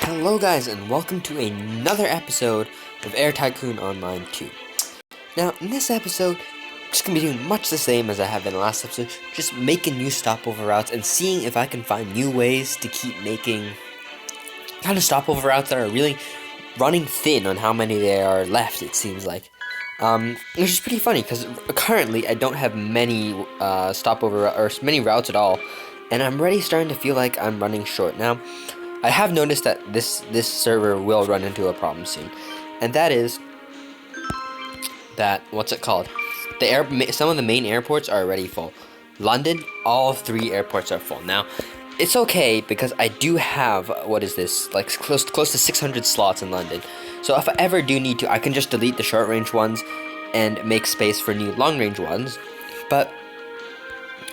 Hello guys and welcome to another episode of Air Tycoon Online 2. Now in this episode, I'm just going to be doing much the same as I have in the last episode, just making new stopover routes and seeing if I can find new ways to keep making kind of stopover routes that are really running thin on how many there are left, it seems like. Which is pretty funny because currently I don't have many stopover or many routes at all, and I'm already starting to feel like I'm running short. Now, I have noticed that this server will run into a problem soon, and that is that some of the main airports are already full. London, all 3 airports are full. Now, it's okay because I do have like close to 600 slots in London. So if I ever do need to, I can just delete the short range ones and make space for new long range ones. But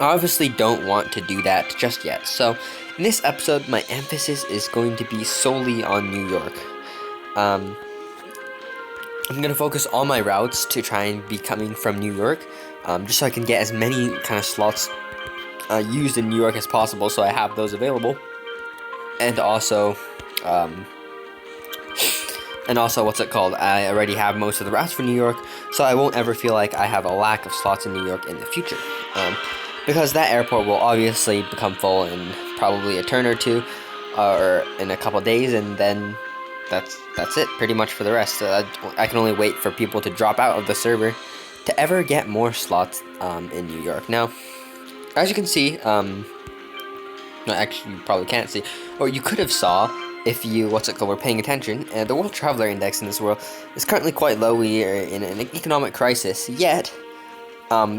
I obviously don't want to do that just yet. So in this episode, my emphasis is going to be solely on New York. I'm going to focus all my routes to try and be coming from New York, just so I can get as many kind of slots used in New York as possible, so I have those available. And also, I already have most of the routes for New York, so I won't ever feel like I have a lack of slots in New York in the future. Because that airport will obviously become full in probably a turn or two, or in a couple days, and then that's it pretty much for the rest. I can only wait for people to drop out of the server to ever get more slots in New York. Now, as you can see, actually you probably can't see, or you could have saw if you were paying attention. The World Traveler Index in this world is currently quite low. We are in an economic crisis, yet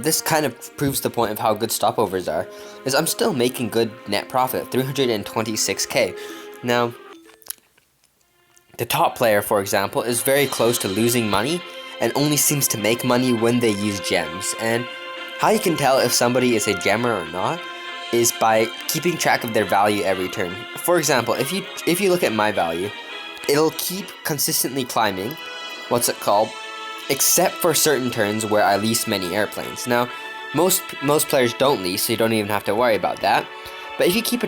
this kind of proves the point of how good stopovers are, is I'm still making good net profit, 326k. Now, the top player, for example, is very close to losing money and only seems to make money when they use gems. And how you can tell if somebody is a gemmer or not is by keeping track of their value every turn. For example, if you look at my value, it'll keep consistently climbing, except for certain turns where I lease many airplanes. Now, most players don't lease, so you don't even have to worry about that. But if you keep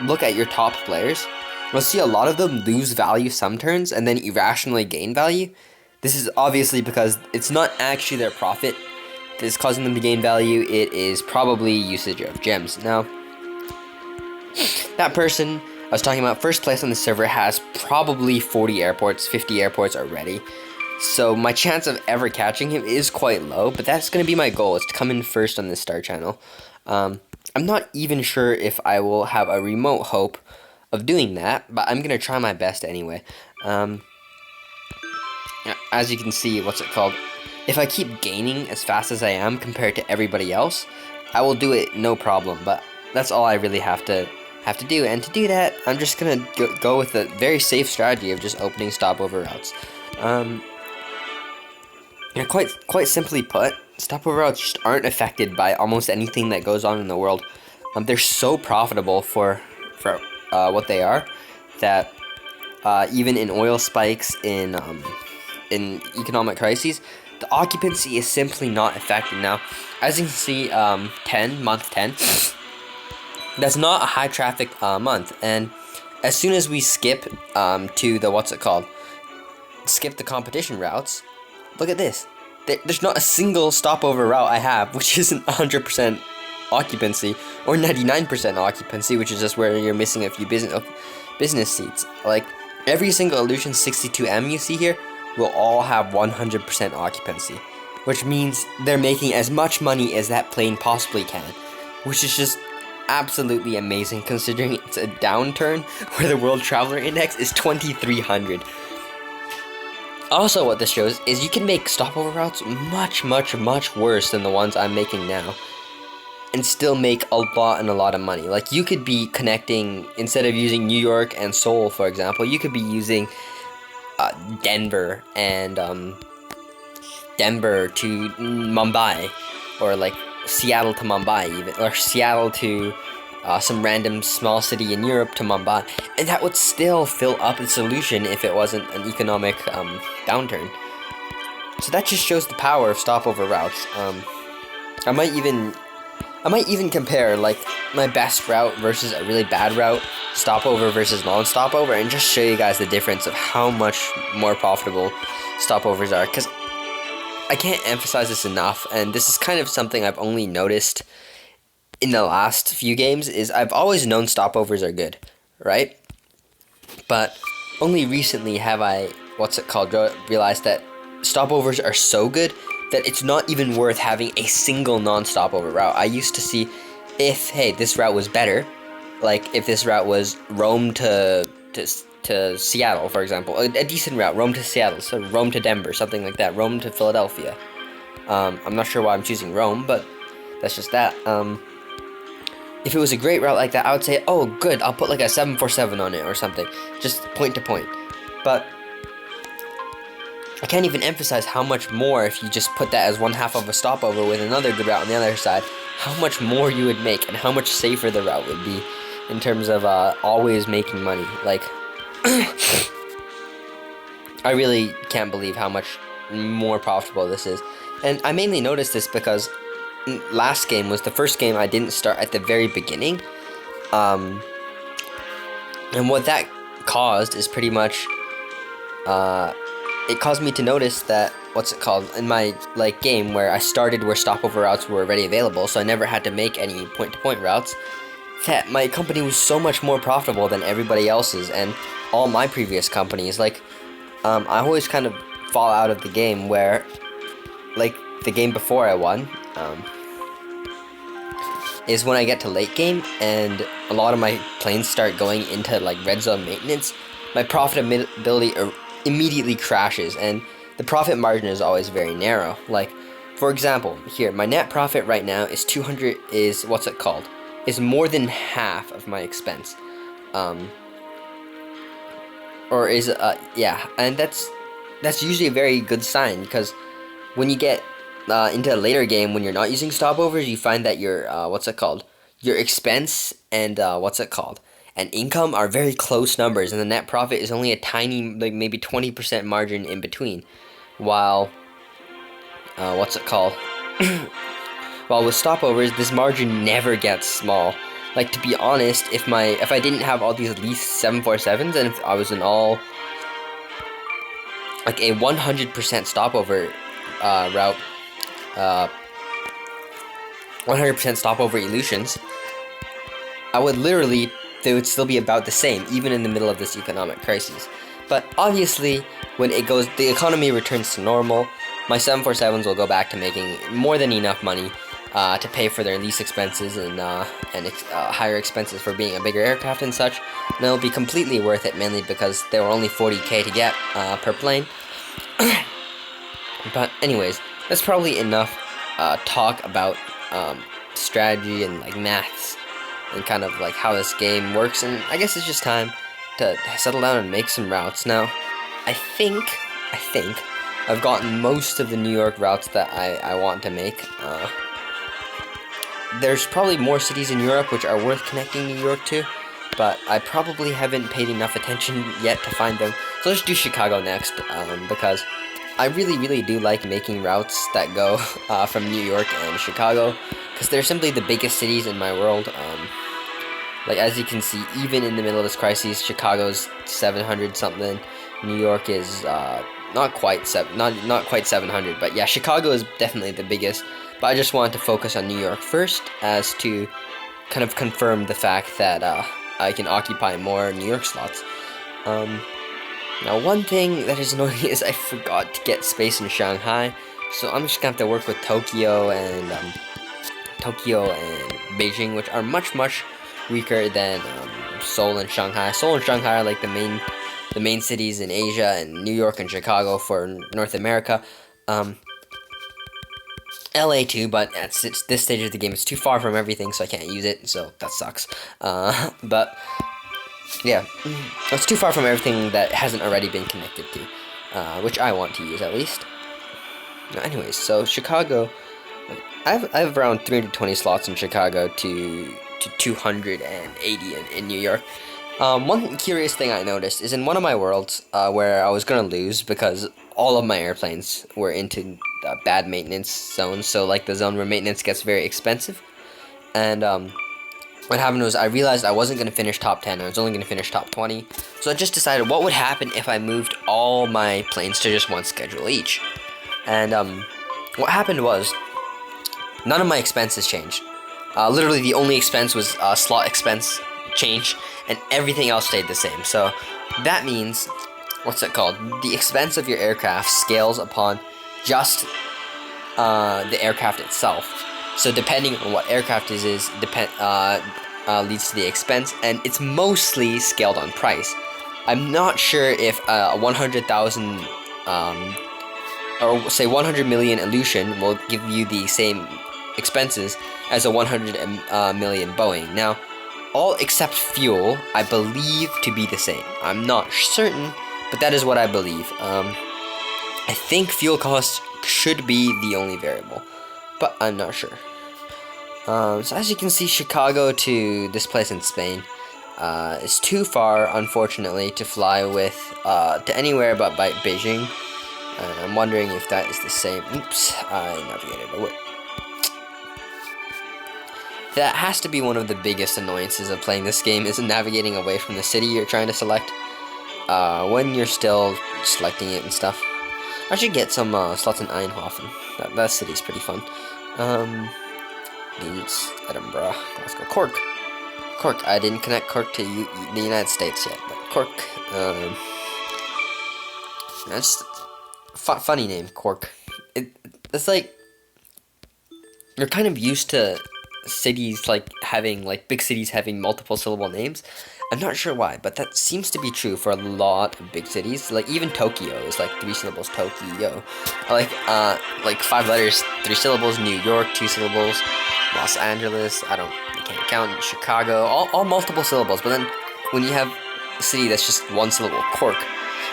look at your top players, you'll see a lot of them lose value some turns and then irrationally gain value. This is obviously because it's not actually their profit that is causing them to gain value. It is probably usage of gems. Now, that person I was talking about, first place on the server, has probably 50 airports already. So my chance of ever catching him is quite low, but that's going to be my goal, is to come in first on this star channel. I'm not even sure if I will have a remote hope of doing that, but I'm going to try my best anyway. As you can see, if I keep gaining as fast as I am compared to everybody else, I will do it no problem, but that's all I really have to do. And to do that, I'm just going to go with a very safe strategy of just opening stopover routes. Quite simply put, stopover routes just aren't affected by almost anything that goes on in the world. They're so profitable for what they are, that even in oil spikes, in economic crises, the occupancy is simply not affected. Now, as you can see, month 10, that's not a high traffic month, and as soon as we skip to the skip the competition routes, look at this. There's not a single stopover route I have which isn't 100% occupancy or 99% occupancy, which is just where you're missing a few business seats. Like, every single Illusion 62M you see here will all have 100% occupancy, which means they're making as much money as that plane possibly can, which is just absolutely amazing considering it's a downturn where the World Traveler Index is 2300. Also, what this shows is you can make stopover routes much worse than the ones I'm making now, and still make a lot of money. Like, you could be connecting, instead of using New York and Seoul, for example, you could be using Denver and Denver to Mumbai, or like Seattle to Mumbai even, or Seattle to some random small city in Europe to Mumbai, and that would still fill up the solution if it wasn't an economic downturn. So that just shows the power of stopover routes. I might even I might even compare, like, my best route versus a really bad route, stopover versus non-stopover, and just show you guys the difference of how much more profitable stopovers are, because I can't emphasize this enough, and this is kind of something I've only noticed in the last few games, is I've always known stopovers are good, right? But only recently have I, realized that stopovers are so good that it's not even worth having a single non-stopover route. I used to see if, hey, this route was better, like if this route was Rome to Seattle, for example, a decent route, Rome to Seattle, so Rome to Denver, something like that, Rome to Philadelphia. I'm not sure why I'm choosing Rome, but that's just that. If it was a great route like that, I would say, oh, good, I'll put like a 747 on it or something, just point to point. But I can't even emphasize how much more if you just put that as one half of a stopover with another good route on the other side, how much more you would make and how much safer the route would be in terms of always making money. Like, I really can't believe how much more profitable this is. And I mainly noticed this because last game was the first game I didn't start at the very beginning. And what that caused is pretty much... it caused me to notice that, in my, like, game where I started where stopover routes were already available, so I never had to make any point-to-point routes, that my company was so much more profitable than everybody else's, and all my previous companies. Like, I always kind of fall out of the game where, like, the game before I won, is when I get to late game, and a lot of my planes start going into, like, red zone maintenance, my profitability immediately crashes, and the profit margin is always very narrow. Like, for example, here, my net profit right now is is more than half of my expense. And that's usually a very good sign, because when you get into a later game, when you're not using stopovers, you find that your your expense and and income are very close numbers, and the net profit is only a tiny, like, maybe 20% margin in between. While while with stopovers, this margin never gets small. Like, to be honest, if I didn't have all these least 747s, and if I was in all, like, a 100% stopover route, 100% stopover illusions, I would literally, they would still be about the same, even in the middle of this economic crisis. But obviously, when the economy returns to normal, my 747s will go back to making more than enough money to pay for their lease expenses and higher expenses for being a bigger aircraft and such. And it'll be completely worth it, mainly because they were only $40K to get per plane. But anyways, that's probably enough talk about strategy and, like, maths and kind of, like, how this game works, and I guess it's just time to settle down and make some routes. Now, I think I've gotten most of the New York routes that I want to make. There's probably more cities in Europe which are worth connecting New York to, but I probably haven't paid enough attention yet to find them. So let's do Chicago next, because I really do like making routes that go from New York and Chicago, because they're simply the biggest cities in my world. Like, as you can see, even in the middle of this crisis, Chicago's 700 something. New York is not quite 700, but yeah, Chicago is definitely the biggest. But I just wanted to focus on New York first, as to kind of confirm the fact that I can occupy more New York slots. Now, one thing that is annoying is I forgot to get space in Shanghai, so I'm just gonna have to work with Tokyo and Beijing, which are much weaker than Seoul and Shanghai. Seoul and Shanghai are like the main cities in Asia, and New York and Chicago for North America. LA too, but at this stage of the game, it's too far from everything, so I can't use it, so that sucks. But yeah, it's too far from everything that hasn't already been connected to, which I want to use at least. Anyways, so Chicago, I have around 320 slots in Chicago to 280 in New York. One curious thing I noticed is in one of my worlds where I was gonna lose because all of my airplanes were into bad maintenance zones, so like the zone where maintenance gets very expensive. And what happened was I realized I wasn't going to finish top 10. I was only going to finish top 20. So I just decided what would happen if I moved all my planes to just one schedule each. And what happened was none of my expenses changed. Literally the only expense was slot expense change, and everything else stayed the same. So that means, what's it called? The expense of your aircraft scales upon just the aircraft itself. So depending on what aircraft it is, leads to the expense, and it's mostly scaled on price. I'm not sure if 100,000, or say 100 million Illusion will give you the same expenses as a 100 million Boeing. Now, all except fuel, I believe to be the same. I'm not certain, but that is what I believe. I think fuel costs should be the only variable, but I'm not sure. So as you can see, Chicago to this place in Spain is too far, unfortunately, to fly with to anywhere but by Beijing. I'm wondering if that is the same. Oops, I navigated away. That has to be one of the biggest annoyances of playing this game, is navigating away from the city you're trying to select when you're still selecting it and stuff. I should get some slots in Eindhoven. That city's pretty fun. Leeds, Edinburgh, Glasgow, Cork. Cork. I didn't connect Cork to the United States yet, but Cork. That's funny name, Cork. It's like you're kind of used to cities having big cities having multiple syllable names. I'm not sure why, but that seems to be true for a lot of big cities. Like even Tokyo is 3 syllables, Tokyo. Like 5 letters, 3 syllables. New York, 2 syllables. Los Angeles, I can't count. Chicago, all multiple syllables. But then when you have a city that's just 1 syllable, Cork,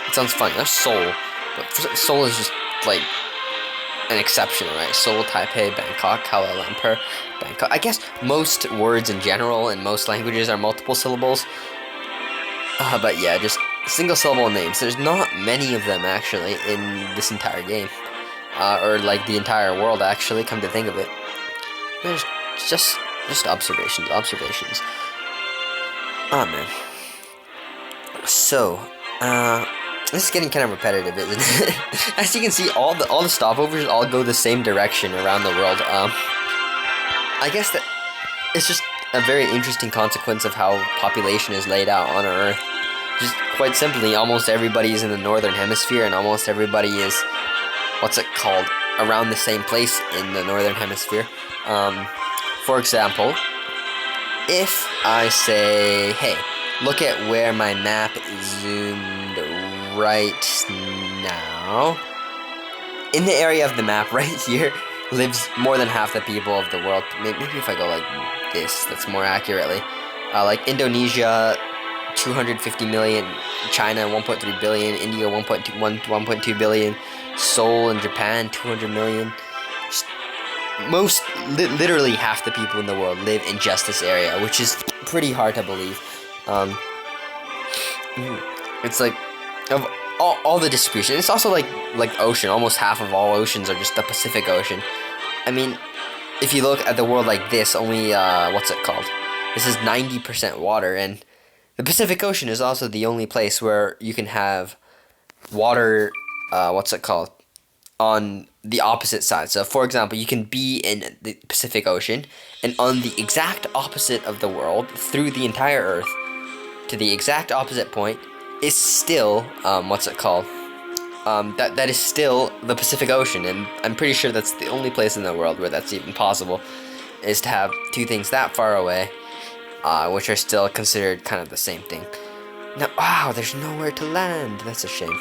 it sounds funny. That's Seoul, but Seoul is just an exception, right? Seoul, Taipei, Bangkok, Kuala Lumpur, Bangkok. I guess most words in general in most languages are multiple syllables. But yeah, just single syllable names. There's not many of them actually in this entire game, or the entire world actually. Come to think of it, there's just observations. Oh man. So, this is getting kind of repetitive, isn't it? As you can see, all the stopovers all go the same direction around the world. I guess that it's just a very interesting consequence of how population is laid out on Earth. Just quite simply, almost everybody is in the northern hemisphere, and almost everybody is around the same place in the northern hemisphere. For example, if I say, hey, look at where my map is zoomed right now. In the area of the map right here lives more than half the people of the world. Maybe if I go like this, that's more accurately. Indonesia, 250 million. China, 1.3 billion. India, 1.2 billion. Seoul in Japan, 200 million. Literally half the people in the world live in just this area, which is pretty hard to believe. It's of all the distribution. It's also like ocean. Almost half of all oceans are just the Pacific Ocean. I mean, if you look at the world like this, only this is 90% water, and the Pacific Ocean is also the only place where you can have water. On the opposite side. So, for example, you can be in the Pacific Ocean, and on the exact opposite of the world, through the entire Earth, to the exact opposite point, is still, that is still the Pacific Ocean, and I'm pretty sure that's the only place in the world where that's even possible, is to have two things that far away, which are still considered kind of the same thing. Now, wow, there's nowhere to land. That's a shame.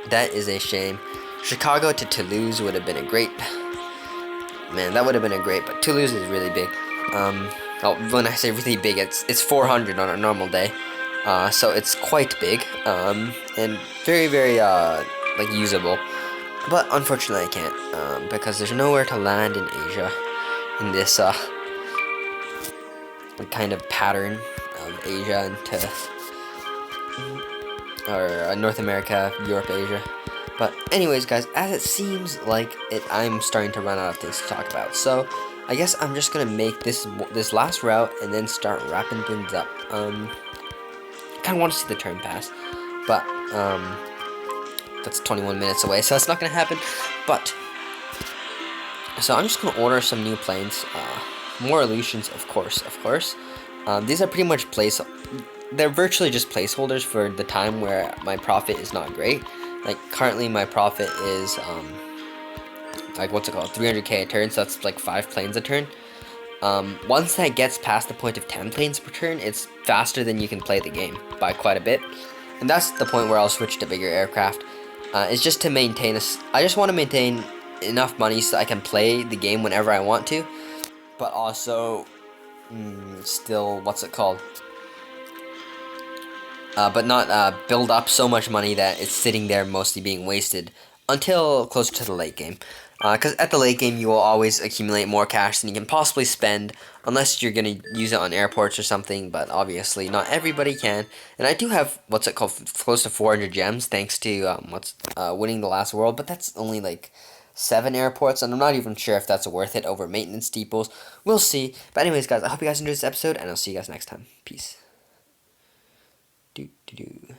That is a shame. Chicago to Toulouse would have been a great... Man, that would have been a great... But Toulouse is really big. When I say really big, it's 400 on a normal day. So it's quite big. And very, very, usable. But unfortunately I can't. Because there's nowhere to land in Asia. In this, kind of pattern of Asia into... or North America, Europe, Asia. But anyways, guys, as it seems like I'm starting to run out of things to talk about. So I guess I'm just gonna make this last route and then start wrapping things up. Kind of want to see the turn pass, but that's 21 minutes away, so that's not gonna happen. But so I'm just gonna order some new planes, more illusions, of course. These are pretty much they're virtually just placeholders for the time where my profit is not great. Like currently my profit is like what's it called, 300k a turn, so that's like 5 planes a turn. Once that gets past the point of 10 planes per turn, it's faster than you can play the game by quite a bit. And that's the point where I'll switch to bigger aircraft. It's just to maintain I just want to maintain enough money so I can play the game whenever I want to, but also still, what's it called? But not build up so much money that it's sitting there mostly being wasted until closer to the late game. Because at the late game, you will always accumulate more cash than you can possibly spend, unless you're going to use it on airports or something, but obviously not everybody can. And I do have, what's it called, close to 400 gems, thanks to winning the last world, but that's only like 7 airports, and I'm not even sure if that's worth it over maintenance depots. We'll see. But anyways, guys, I hope you guys enjoyed this episode, and I'll see you guys next time. Peace. Do, do, do.